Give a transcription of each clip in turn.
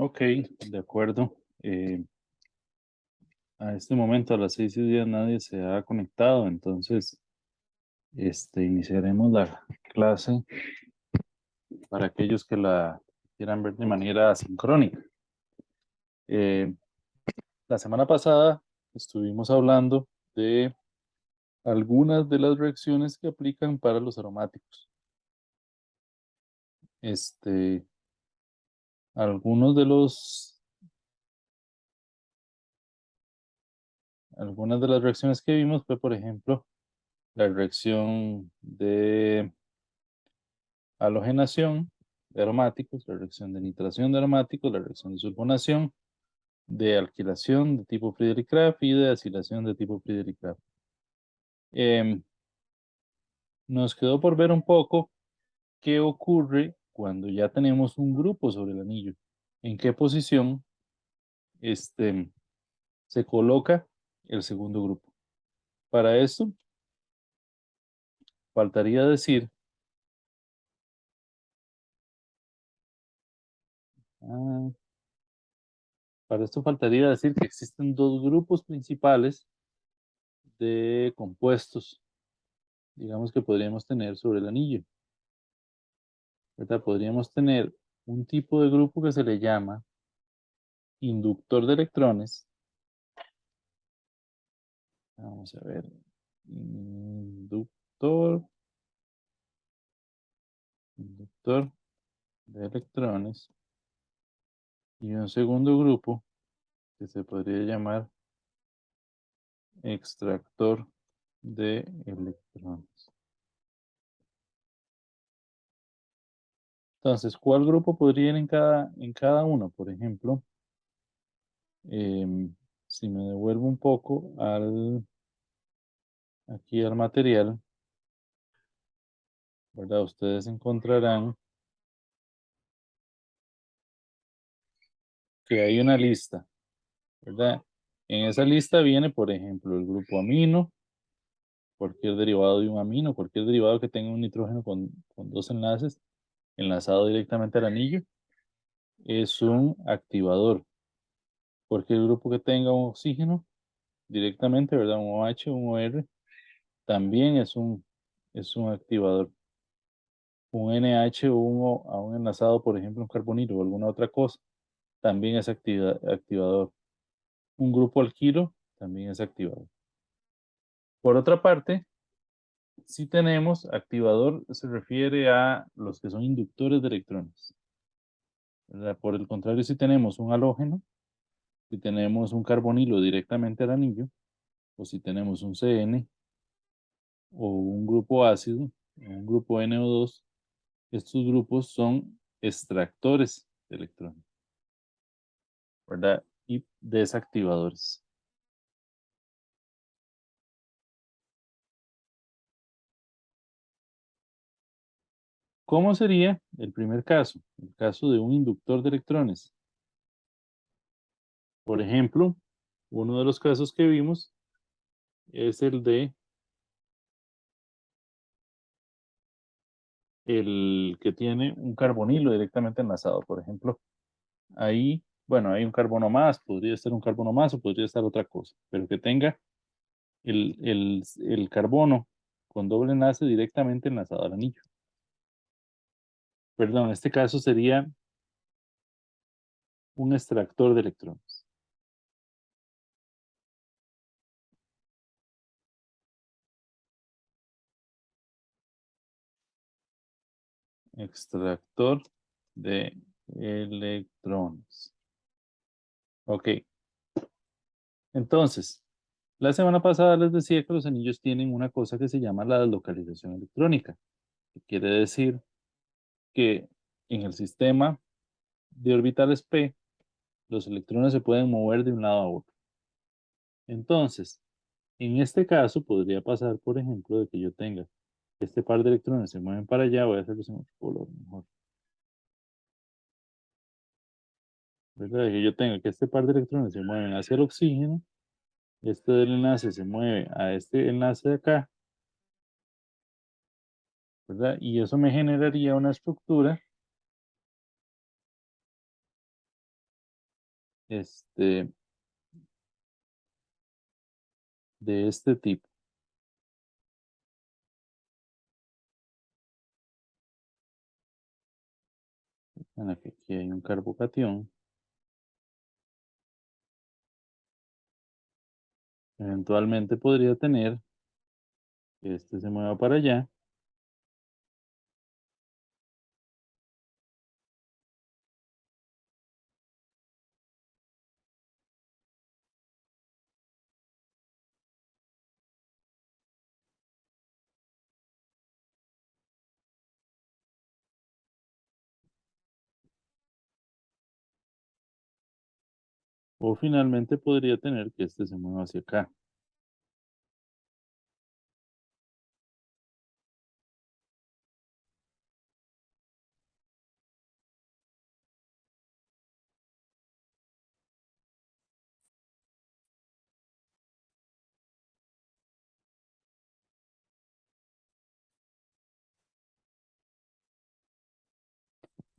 Ok, de acuerdo. A este momento, a las 6:10, nadie se ha conectado, entonces iniciaremos la clase para aquellos que la quieran ver de manera asincrónica. Eh, la semana pasada estuvimos hablando de algunas de las reacciones que aplican para los aromáticos. Este, algunos de los, algunas de las reacciones que vimos fue, por ejemplo, la reacción de halogenación de aromáticos, la reacción de nitración de aromáticos, la reacción de sulfonación, de alquilación de tipo Friedrich-Crafts y de acilación de tipo Friedrich-Crafts. Nos quedó por ver un poco qué ocurre cuando ya tenemos un grupo sobre el anillo. En qué posición se coloca el segundo grupo. Para esto, faltaría decir, ah, para esto faltaría decir que existen dos grupos principales de compuestos, digamos, que podríamos tener sobre el anillo, ¿verdad? Podríamos tener un tipo de grupo que se le llama inductor de electrones. Vamos a ver, inductor de electrones, y un segundo grupo que se podría llamar extractor de electrones. Entonces, ¿cuál grupo podría ir en cada uno? Por ejemplo, si me devuelvo un poco aquí al material, ¿verdad? Ustedes encontrarán que hay una lista, ¿verdad? En esa lista viene, por ejemplo, el grupo amino, cualquier derivado de un amino, cualquier derivado que tenga un nitrógeno con dos enlaces enlazado directamente al anillo, es un activador. Cualquier grupo que tenga un oxígeno directamente, ¿verdad? Un OH, un OR, también es un activador. Un NH o un enlazado, por ejemplo, un carbonilo o alguna otra cosa, también es activador. Un grupo alquilo también es activador. Por otra parte, si tenemos activador, se refiere a los que son inductores de electrones, ¿verdad? Por el contrario, si tenemos un halógeno, si tenemos un carbonilo directamente al anillo, o si tenemos un CN o un grupo ácido, un grupo NO2, estos grupos son extractores de electrones, ¿verdad? Y desactivadores. ¿Cómo sería el primer caso? El caso de un inductor de electrones. Por ejemplo, uno de los casos que vimos es el de el que tiene un carbonilo directamente enlazado. Por ejemplo, ahí, bueno, hay un carbono más, podría ser un carbono más o podría ser otra cosa, pero que tenga el carbono con doble enlace directamente enlazado al anillo. Perdón, en este caso sería un extractor de electrones. Extractor de electrones. Ok, entonces, la semana pasada les decía que los anillos tienen una cosa que se llama la deslocalización electrónica, que quiere decir que en el sistema de orbitales p, los electrones se pueden mover de un lado a otro. Entonces, en este caso podría pasar, por ejemplo, de que yo tenga este par de electrones se mueven para allá, voy a hacerlo en otro color mejor, ¿verdad? De que yo tenga que este par de electrones se mueven hacia el oxígeno, este del enlace se mueve a este enlace de acá, ¿verdad? Y eso me generaría una estructura este, de este tipo, en la que aquí hay un carbocatión, eventualmente podría tener que este se mueva para allá, o finalmente podría tener que este se mueva hacia acá.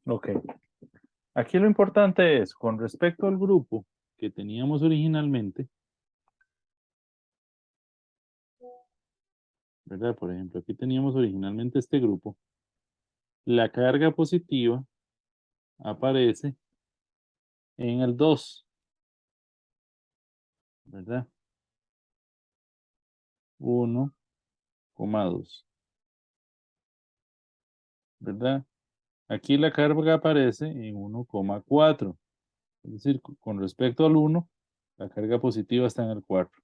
Ok. Aquí lo importante es, con respecto al grupo que teníamos originalmente, ¿verdad? Por ejemplo, aquí teníamos originalmente este grupo. La carga positiva aparece en el 2, ¿verdad? 1,2, ¿verdad? Aquí la carga aparece en 1,4. Es decir, con respecto al 1, la carga positiva está en el 4.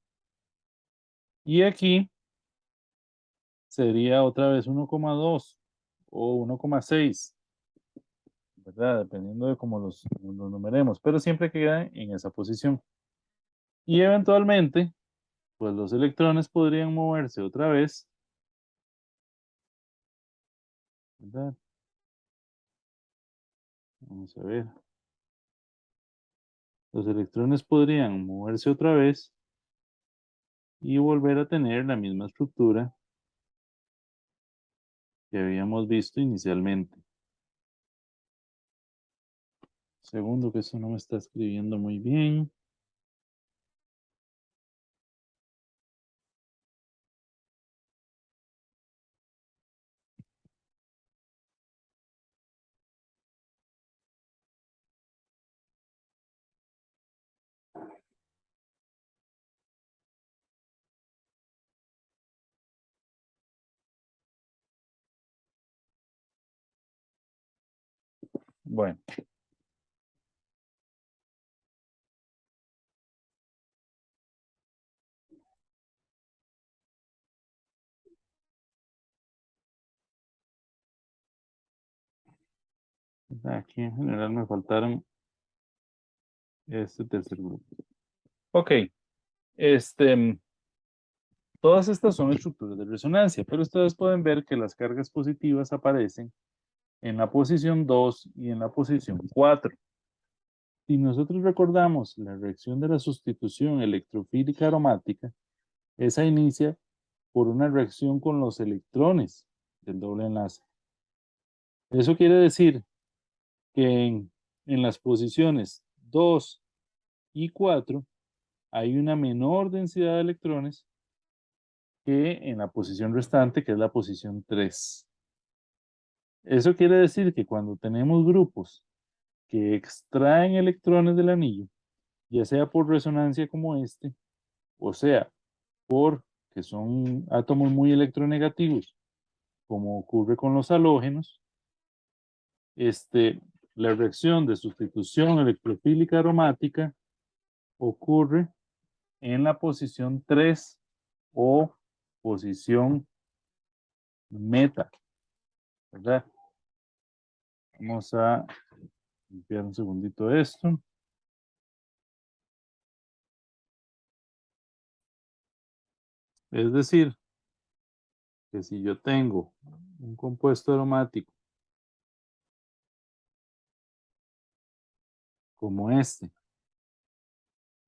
Y aquí sería otra vez 1,2 o 1,6, ¿verdad? Dependiendo de cómo los numeremos, pero siempre queda en esa posición. Y eventualmente, pues los electrones podrían moverse otra vez, ¿verdad? Vamos a ver. Los electrones podrían moverse otra vez y volver a tener la misma estructura que habíamos visto inicialmente. Segundo, que eso no me está escribiendo muy bien. Bueno, aquí en general me faltaron este tercer grupo. Ok, este, todas estas son estructuras de resonancia, pero ustedes pueden ver que las cargas positivas aparecen en la posición 2 y en la posición 4. Si nosotros recordamos la reacción de la sustitución electrofílica aromática, esa inicia por una reacción con los electrones del doble enlace. Eso quiere decir que en las posiciones 2 y 4 hay una menor densidad de electrones que en la posición restante, que es la posición 3. Eso quiere decir que cuando tenemos grupos que extraen electrones del anillo, ya sea por resonancia como este, o sea, por que son átomos muy electronegativos, como ocurre con los halógenos, la reacción de sustitución electrofílica aromática ocurre en la posición 3 o posición meta, ¿verdad? Vamos a limpiar un segundito esto. Es decir, que si yo tengo un compuesto aromático como este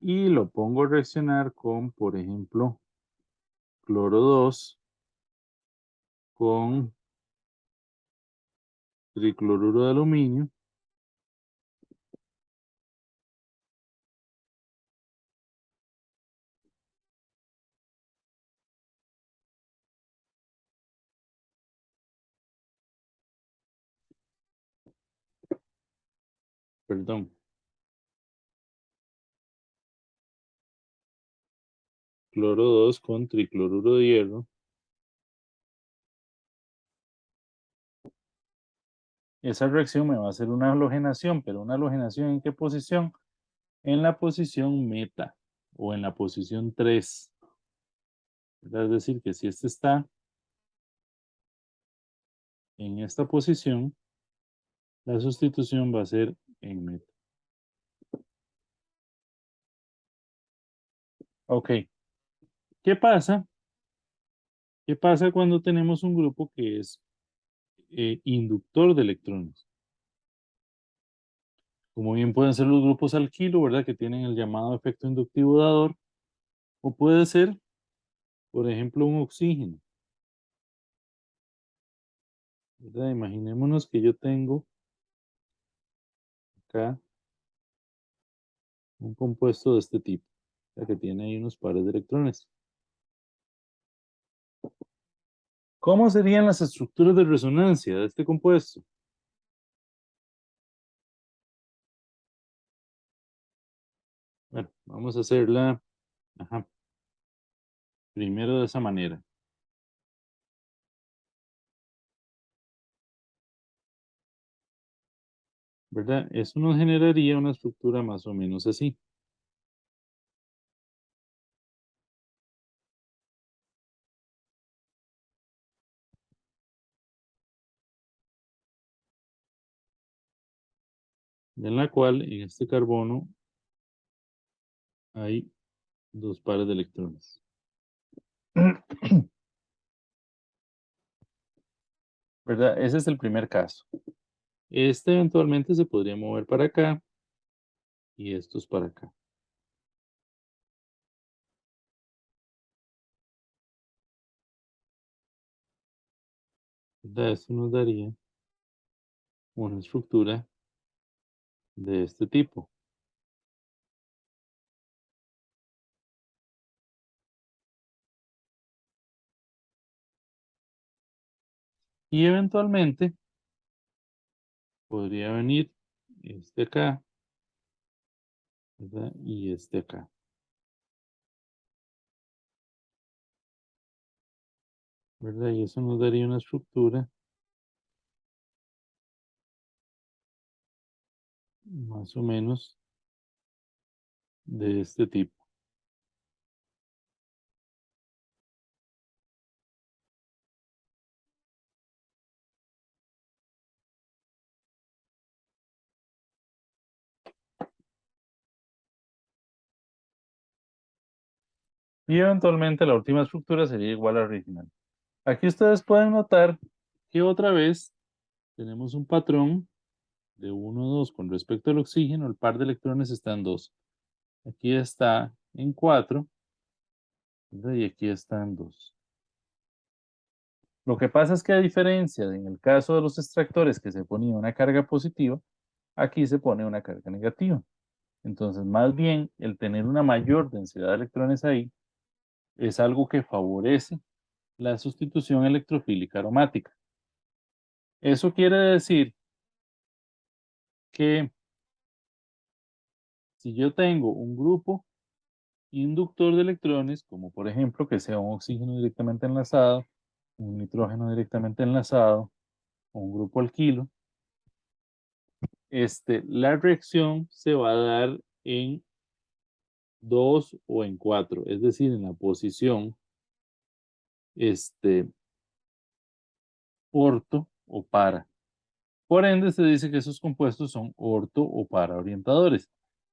y lo pongo a reaccionar con, por ejemplo, cloro 2 con tricloruro de aluminio, perdón, cloro 2 con tricloruro de hierro. Esa reacción me va a hacer una halogenación, pero una halogenación ¿en qué posición? En la posición meta o en la posición 3. ¿Verdad? Es decir, que si este está en esta posición, la sustitución va a ser en meta. Ok, ¿qué pasa? ¿Qué pasa cuando tenemos un grupo que es inductor de electrones? Como bien pueden ser los grupos alquilo, ¿verdad? Que tienen el llamado efecto inductivo dador, o puede ser, por ejemplo, un oxígeno, ¿verdad? Imaginémonos que yo tengo acá un compuesto de este tipo, o sea, que tiene ahí unos pares de electrones. ¿Cómo serían las estructuras de resonancia de este compuesto? Bueno, vamos a hacerla, ajá, primero de esa manera, ¿verdad? Eso nos generaría una estructura más o menos así. En la cual en este carbono hay dos pares de electrones. ¿Verdad? Ese es el primer caso. Este eventualmente se podría mover para acá y estos para acá. ¿Verdad? Esto nos daría una estructura de este tipo. Y eventualmente podría venir este acá, ¿verdad? Y este acá. ¿Verdad? Y eso nos daría una estructura más o menos de este tipo. Y eventualmente la última estructura sería igual a la original. Aquí ustedes pueden notar que otra vez tenemos un patrón de 1, 2 con respecto al oxígeno. El par de electrones está en 2. Aquí está en 4, ¿verdad? Y aquí está en 2. Lo que pasa es que a diferencia de en el caso de los extractores que se ponía una carga positiva, aquí se pone una carga negativa. Entonces, más bien, el tener una mayor densidad de electrones ahí es algo que favorece la sustitución electrofílica aromática. Eso quiere decir que si yo tengo un grupo inductor de electrones, como por ejemplo que sea un oxígeno directamente enlazado, un nitrógeno directamente enlazado, o un grupo alquilo, la reacción se va a dar en 2 o en 4, es decir, en la posición este, orto o para. Por ende, se dice que esos compuestos son orto o para orientadores.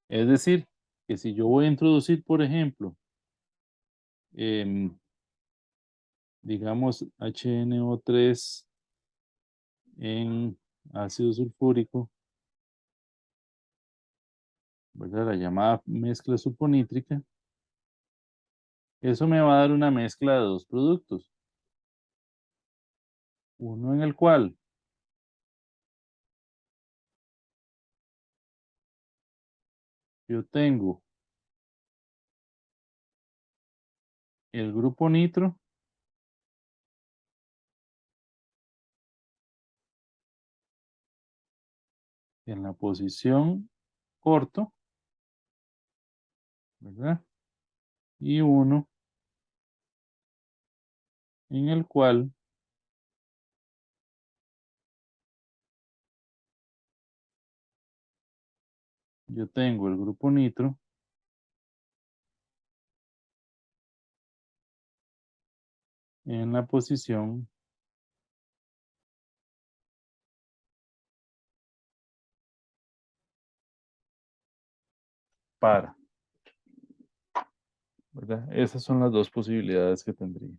Es decir, que si yo voy a introducir, por ejemplo, em, digamos HNO3 en ácido sulfúrico, ¿verdad? La llamada mezcla sulfonítrica, eso me va a dar una mezcla de dos productos. Uno en el cual yo tengo el grupo nitro en la posición orto, ¿verdad? Y uno en el cual yo tengo el grupo nitro en la posición para, ¿verdad? Esas son las dos posibilidades que tendría.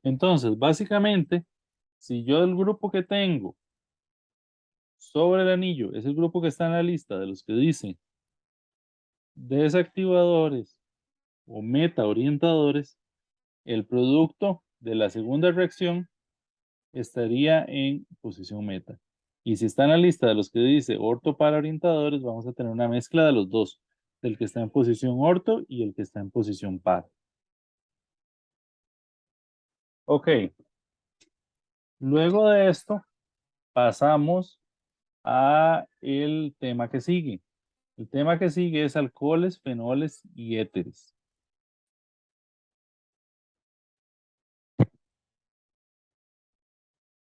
Entonces, básicamente, si yo el grupo que tengo sobre el anillo es el grupo que está en la lista de los que dicen desactivadores o meta orientadores, el producto de la segunda reacción estaría en posición meta. Y si está en la lista de los que dice orto para orientadores, vamos a tener una mezcla de los dos, del que está en posición orto y el que está en posición par. Ok, luego de esto pasamos a el tema que sigue. El tema que sigue es alcoholes, fenoles y éteres.